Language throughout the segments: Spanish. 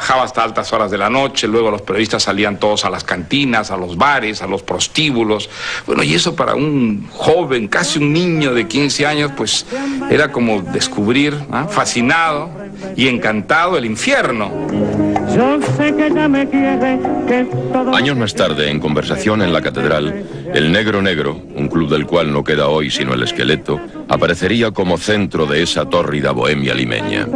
trabajaba hasta altas horas de la noche, luego los periodistas salían todos a las cantinas, a los bares, a los prostíbulos. Bueno, y eso para un joven, casi un niño de 15 años, pues era como descubrir, fascinado y encantado, el infierno. Años más tarde, en conversación en la catedral, el Negro Negro, un club del cual no queda hoy sino el esqueleto, aparecería como centro de esa tórrida bohemia limeña.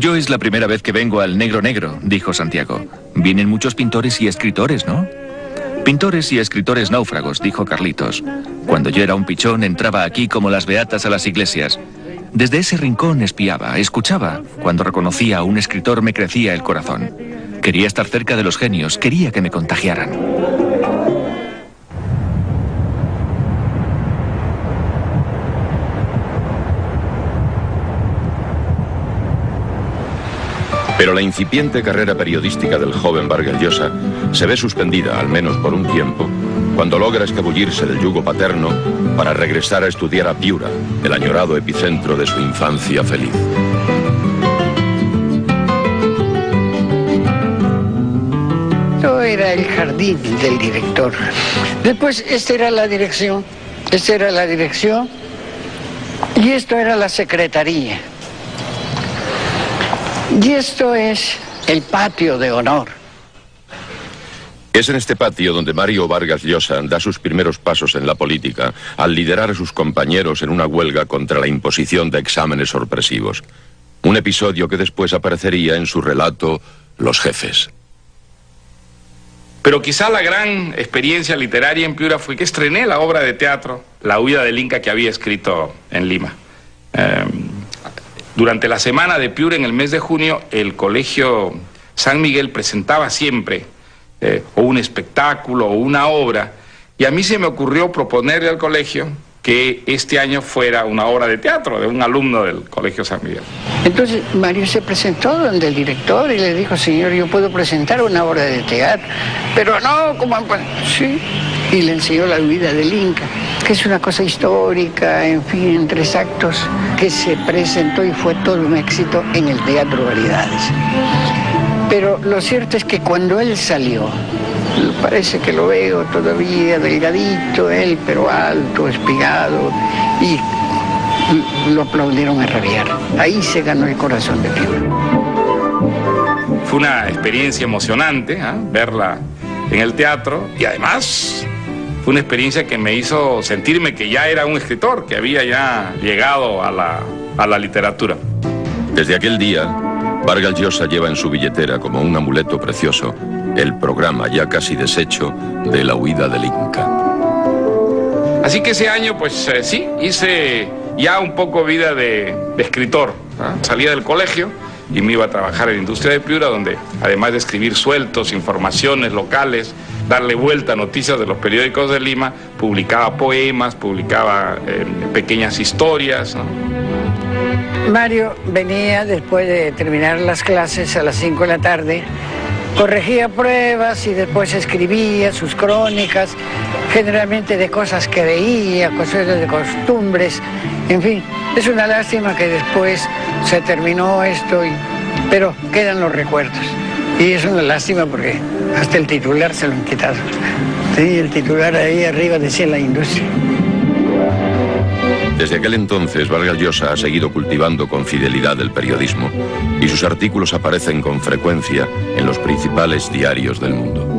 Yo es la primera vez que vengo al Negro Negro, dijo Santiago. Vienen muchos pintores y escritores, ¿no? Pintores y escritores náufragos, dijo Carlitos. Cuando yo era un pichón entraba aquí como las beatas a las iglesias. Desde ese rincón espiaba, escuchaba. Cuando reconocía a un escritor me crecía el corazón. Quería estar cerca de los genios, quería que me contagiaran. Pero la incipiente carrera periodística del joven Vargas Llosa se ve suspendida, al menos por un tiempo, cuando logra escabullirse del yugo paterno para regresar a estudiar a Piura, el añorado epicentro de su infancia feliz. Esto era el jardín del director. Después, esta era la dirección, y esto era la secretaría. Y esto es el patio de honor. Es en este patio donde Mario Vargas Llosa da sus primeros pasos en la política al liderar a sus compañeros en una huelga contra la imposición de exámenes sorpresivos. Un episodio que después aparecería en su relato Los Jefes. Pero quizá la gran experiencia literaria en Piura fue que estrené la obra de teatro La huida del Inca que había escrito en Lima. Durante la semana de Piura, en el mes de junio, el Colegio San Miguel presentaba siempre o un espectáculo o una obra, y a mí se me ocurrió proponerle al colegio que este año fuera una obra de teatro de un alumno del Colegio San Miguel. Entonces Mario se presentó donde el director y le dijo: señor, yo puedo presentar una obra de teatro. Pero no, ¿cómo? Sí. Y le enseñó La huida del Inca, que es una cosa histórica, en fin, en 3 actos, que se presentó y fue todo un éxito en el Teatro Variedades. Pero lo cierto es que cuando él salió, parece que lo veo todavía delgadito, él, pero alto, espigado, y lo aplaudieron a rabiar. Ahí se ganó el corazón de Piura. Fue una experiencia emocionante, verla en el teatro, y además fue una experiencia que me hizo sentirme que ya era un escritor, que había ya llegado a la literatura. Desde aquel día, Vargas Llosa lleva en su billetera como un amuleto precioso el programa ya casi deshecho de La huida del Inca. Así que ese año, pues sí, hice ya un poco vida de escritor. Salía del colegio y me iba a trabajar en la industria de Piura, donde además de escribir sueltos, informaciones locales, darle vuelta a noticias de los periódicos de Lima, publicaba poemas, publicaba pequeñas historias, ¿no? Mario venía después de terminar las clases a las 5 de la tarde, corregía pruebas y después escribía sus crónicas, generalmente de cosas que veía, cosas de costumbres, en fin. Es una lástima que después se terminó esto, pero quedan los recuerdos. Y es una lástima porque hasta el titular se lo han quitado. Sí, el titular ahí arriba decía La industria. Desde aquel entonces, Vargas Llosa ha seguido cultivando con fidelidad el periodismo y sus artículos aparecen con frecuencia en los principales diarios del mundo.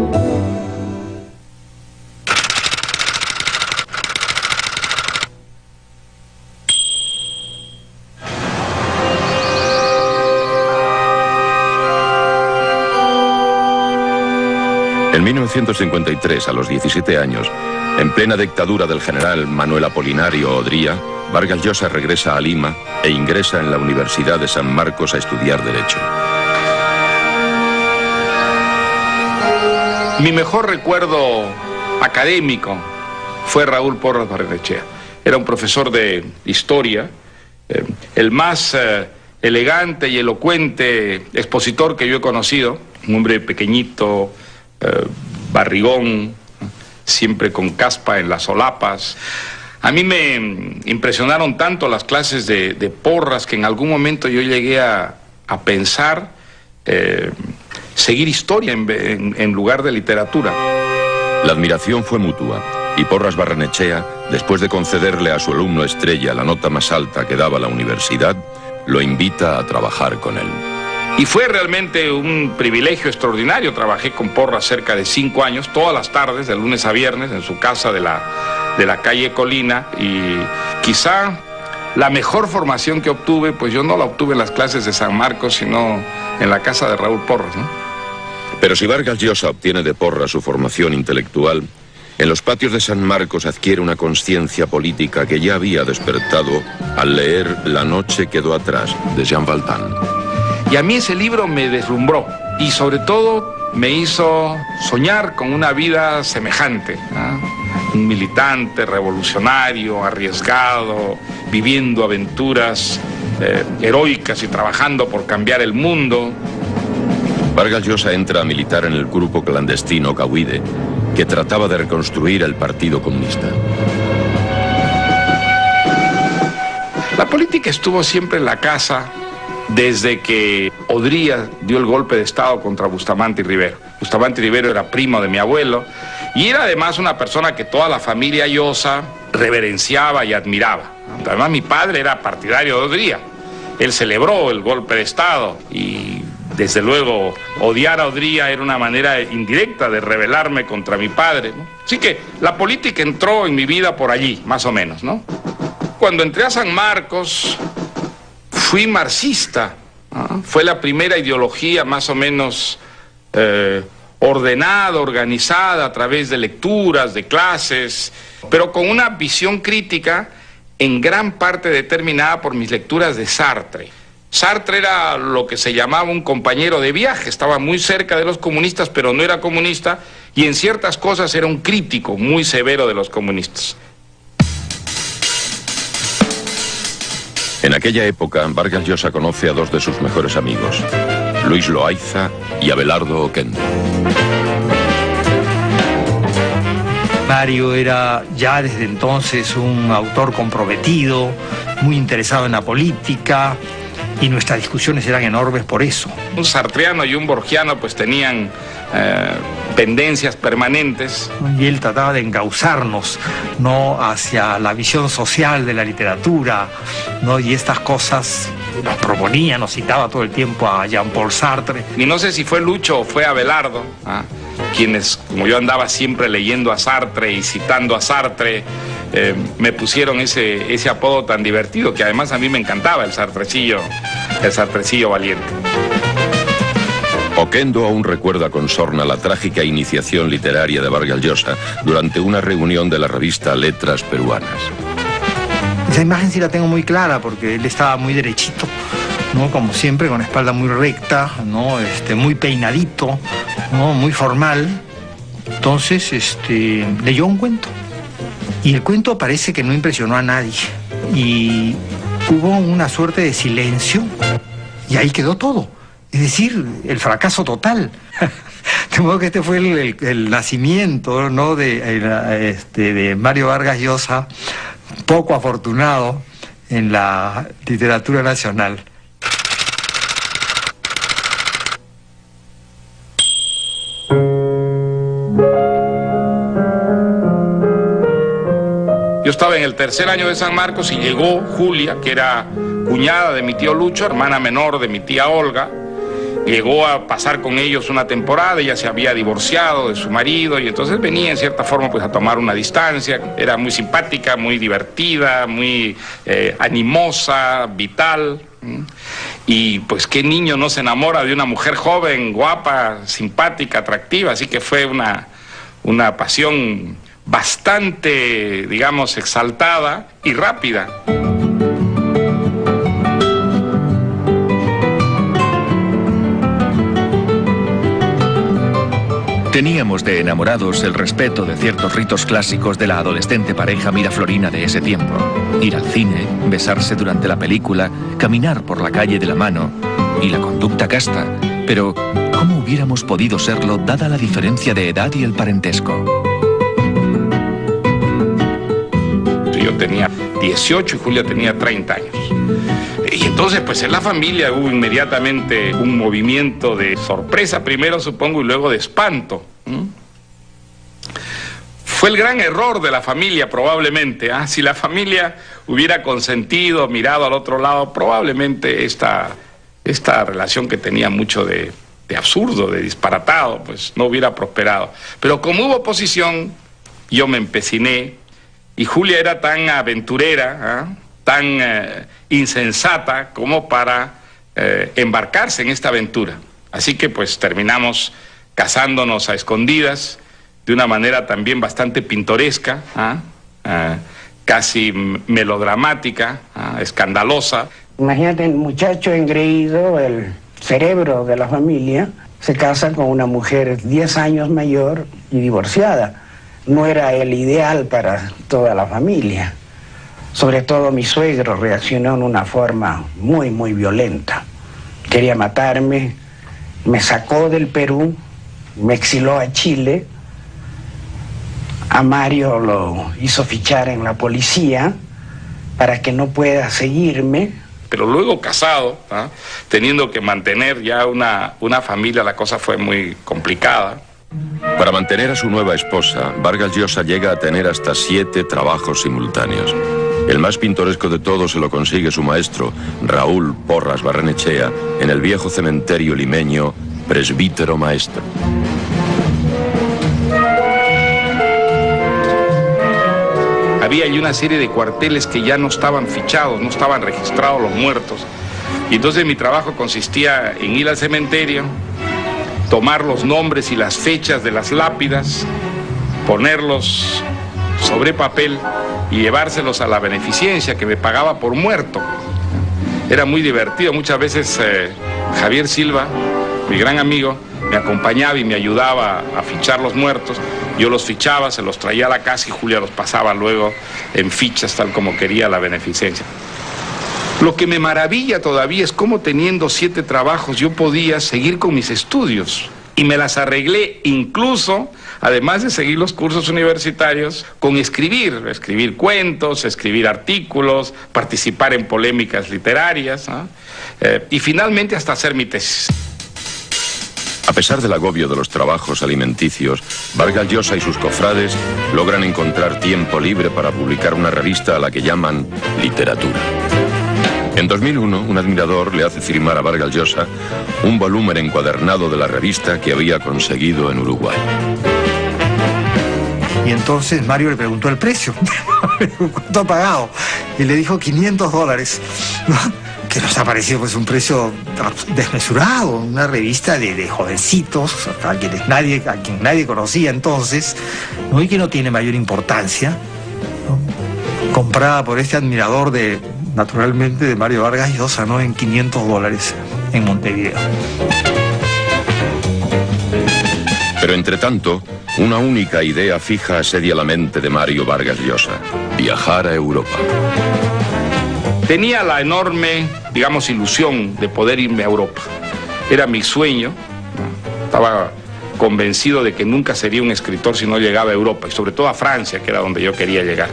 En 1953, a los 17 años, en plena dictadura del general Manuel Apolinario Odría, Vargas Llosa regresa a Lima e ingresa en la Universidad de San Marcos a estudiar Derecho. Mi mejor recuerdo académico fue Raúl Porras Barrenechea. Era un profesor de historia, el más elegante y elocuente expositor que yo he conocido, un hombre pequeñito, barrigón, siempre con caspa en las solapas. A mí me impresionaron tanto las clases de Porras que en algún momento yo llegué a pensar seguir historia en lugar de literatura. La admiración fue mutua y Porras Barrenechea, después de concederle a su alumno estrella la nota más alta que daba la universidad, lo invita a trabajar con él. Y fue realmente un privilegio extraordinario. Trabajé con Porras cerca de 5 años, todas las tardes, de lunes a viernes, en su casa de la calle Colina, y quizá la mejor formación que obtuve, pues yo no la obtuve en las clases de San Marcos, sino en la casa de Raúl Porras, ¿no? Pero si Vargas Llosa obtiene de Porras su formación intelectual, en los patios de San Marcos adquiere una conciencia política que ya había despertado al leer La noche quedó atrás, de Jean Valjean. Y a mí ese libro me deslumbró y sobre todo me hizo soñar con una vida semejante, ¿no? Un militante, revolucionario, arriesgado, viviendo aventuras heroicas y trabajando por cambiar el mundo. Vargas Llosa entra a militar en el grupo clandestino Cahuide, que trataba de reconstruir el Partido Comunista. La política estuvo siempre en la casa desde que Odría dio el golpe de Estado contra Bustamante y Rivero. Bustamante y Rivero era primo de mi abuelo y era además una persona que toda la familia Llosa reverenciaba y admiraba. Además, mi padre era partidario de Odría. Él celebró el golpe de Estado y, desde luego, odiar a Odría era una manera indirecta de rebelarme contra mi padre, ¿no? Así que la política entró en mi vida por allí, más o menos, ¿no? Cuando entré a San Marcos, fui marxista, ¿no? Fue la primera ideología más o menos ordenada, organizada a través de lecturas, de clases, pero con una visión crítica en gran parte determinada por mis lecturas de Sartre. Sartre era lo que se llamaba un compañero de viaje, estaba muy cerca de los comunistas, pero no era comunista, y en ciertas cosas era un crítico muy severo de los comunistas. En aquella época, Vargas Llosa conoce a dos de sus mejores amigos, Luis Loaiza y Abelardo Oquendo. Mario era ya desde entonces un autor comprometido, muy interesado en la política, y nuestras discusiones eran enormes por eso. Un sartreano y un borgiano pues tenían pendencias permanentes. Y él trataba de encauzarnos, ¿no?, hacia la visión social de la literatura, ¿no?, y estas cosas nos proponía, nos citaba todo el tiempo a Jean-Paul Sartre. Y no sé si fue Lucho o fue Abelardo, quienes, como yo andaba siempre leyendo a Sartre y citando a Sartre, me pusieron ese apodo tan divertido, que además a mí me encantaba, el sartrecillo valiente. Oquendo aún recuerda con sorna la trágica iniciación literaria de Vargas Llosa durante una reunión de la revista Letras Peruanas. Esa imagen sí la tengo muy clara porque él estaba muy derechito, ¿no?, como siempre, con la espalda muy recta, ¿no?, muy peinadito, ¿no?, muy formal. Entonces, leyó un cuento. Y el cuento parece que no impresionó a nadie. Y hubo una suerte de silencio y ahí quedó todo. Es decir, el fracaso total. De modo que este fue el nacimiento, ¿no?, de Mario Vargas Llosa, poco afortunado en la literatura nacional. Yo estaba en el tercer año de San Marcos y llegó Julia, que era cuñada de mi tío Lucho, hermana menor de mi tía Olga. Llegó a pasar con ellos una temporada, ella se había divorciado de su marido y entonces venía en cierta forma pues a tomar una distancia. Era muy simpática, muy divertida, muy animosa, vital. Y pues qué niño no se enamora de una mujer joven, guapa, simpática, atractiva. Así que fue una pasión bastante, digamos, exaltada y rápida. Teníamos de enamorados el respeto de ciertos ritos clásicos de la adolescente pareja miraflorina de ese tiempo. Ir al cine, besarse durante la película, caminar por la calle de la mano y la conducta casta. Pero, ¿cómo hubiéramos podido serlo dada la diferencia de edad y el parentesco? Yo yo tenía 18 y Julia tenía 30 años. Y entonces, pues en la familia hubo inmediatamente un movimiento de sorpresa primero, supongo, y luego de espanto. Fue el gran error de la familia, probablemente. Si la familia hubiera consentido, mirado al otro lado, probablemente esta relación que tenía mucho de absurdo, de disparatado, pues no hubiera prosperado. Pero como hubo oposición, yo me empeciné, y Julia era tan aventurera, tan insensata como para embarcarse en esta aventura. Así que pues terminamos casándonos a escondidas, de una manera también bastante pintoresca, casi melodramática, escandalosa. Imagínate, el muchacho engreído, el cerebro de la familia, se casa con una mujer 10 años mayor y divorciada. No era el ideal para toda la familia. Sobre todo mi suegro reaccionó en una forma muy, muy violenta. Quería matarme, me sacó del Perú, me exiló a Chile. A Mario lo hizo fichar en la policía para que no pueda seguirme. Pero luego casado, teniendo que mantener ya una familia, la cosa fue muy complicada. Para mantener a su nueva esposa, Vargas Llosa llega a tener hasta 7 trabajos simultáneos. El más pintoresco de todos se lo consigue su maestro, Raúl Porras Barrenechea, en el viejo cementerio limeño Presbítero Maestro. Había allí una serie de cuarteles que ya no estaban fichados, no estaban registrados los muertos. Y entonces mi trabajo consistía en ir al cementerio, tomar los nombres y las fechas de las lápidas, ponerlos sobre papel y llevárselos a la beneficencia que me pagaba por muerto. Era muy divertido. Muchas veces Javier Silva, mi gran amigo, me acompañaba y me ayudaba a fichar los muertos. Yo los fichaba, se los traía a la casa y Julia los pasaba luego en fichas tal como quería la beneficencia. Lo que me maravilla todavía es cómo teniendo 7 trabajos yo podía seguir con mis estudios. Y me las arreglé incluso, además de seguir los cursos universitarios, con escribir cuentos, escribir artículos, participar en polémicas literarias, y finalmente hasta hacer mi tesis. A pesar del agobio de los trabajos alimenticios, Vargas Llosa y sus cofrades logran encontrar tiempo libre para publicar una revista a la que llaman Literatura. En 2001, un admirador le hace firmar a Vargas Llosa un volumen encuadernado de la revista que había conseguido en Uruguay. Y entonces Mario le preguntó el precio. ¿Cuánto ha pagado? Y le dijo $500. Que nos ha parecido pues un precio desmesurado, una revista de jovencitos, a quien nadie conocía entonces, ¿no? Y que no tiene mayor importancia, ¿no? Comprada por este admirador naturalmente de Mario Vargas Llosa, ¿no? En $500 en Montevideo. Pero entre tanto, una única idea fija asedia la mente de Mario Vargas Llosa: viajar a Europa. Tenía la enorme, digamos, ilusión de poder irme a Europa. Era mi sueño. Estaba convencido de que nunca sería un escritor si no llegaba a Europa, y sobre todo a Francia, que era donde yo quería llegar.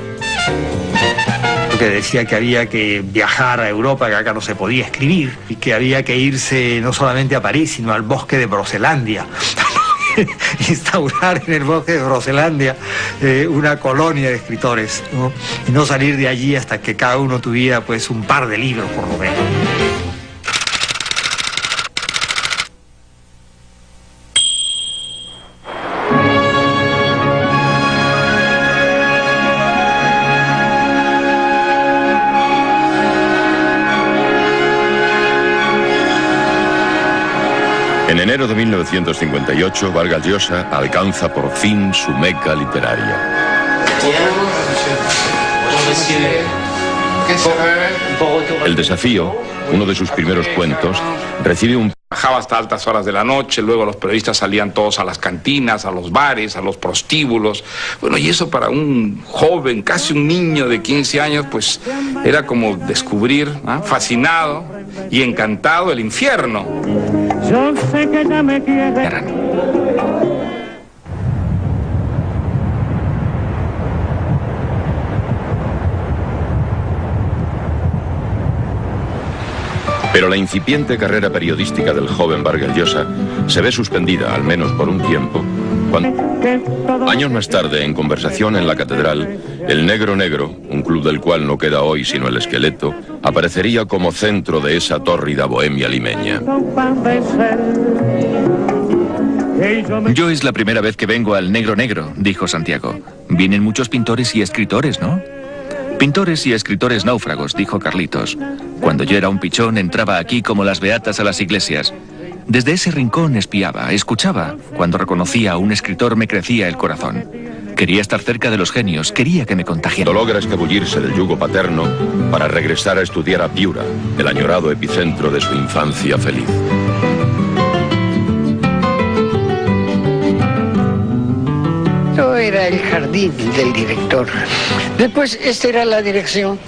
Que decía que había que viajar a Europa, que acá no se podía escribir, y que había que irse no solamente a París, sino al bosque de Broselandia. Instaurar en el bosque de Broselandia una colonia de escritores, ¿no? Y no salir de allí hasta que cada uno tuviera pues un par de libros por lo menos. En enero de 1958, Vargas Llosa alcanza por fin su meca literaria. El desafío, uno de sus primeros cuentos, recibe un... Bajaba hasta altas horas de la noche, luego los periodistas salían todos a las cantinas, a los bares, a los prostíbulos. Bueno, y eso para un joven, casi un niño de 15 años, pues era como descubrir, fascinado y encantado, el infierno. Yo sé que ya me quieres. Pero la incipiente carrera periodística del joven Vargas Llosa se ve suspendida, al menos por un tiempo, cuando, años más tarde, en conversación en la catedral, el Negro Negro, un club del cual no queda hoy sino el esqueleto, aparecería como centro de esa tórrida bohemia limeña. Yo es la primera vez que vengo al Negro Negro, dijo Santiago. Vienen muchos pintores y escritores, ¿no? Pintores y escritores náufragos, dijo Carlitos. Cuando yo era un pichón entraba aquí como las beatas a las iglesias. Desde ese rincón espiaba, escuchaba. Cuando reconocía a un escritor me crecía el corazón. Quería estar cerca de los genios, quería que me contagiaran. Logra escabullirse del yugo paterno para regresar a estudiar a Piura, el añorado epicentro de su infancia feliz. Esto era el jardín del director. Después, esta era la dirección.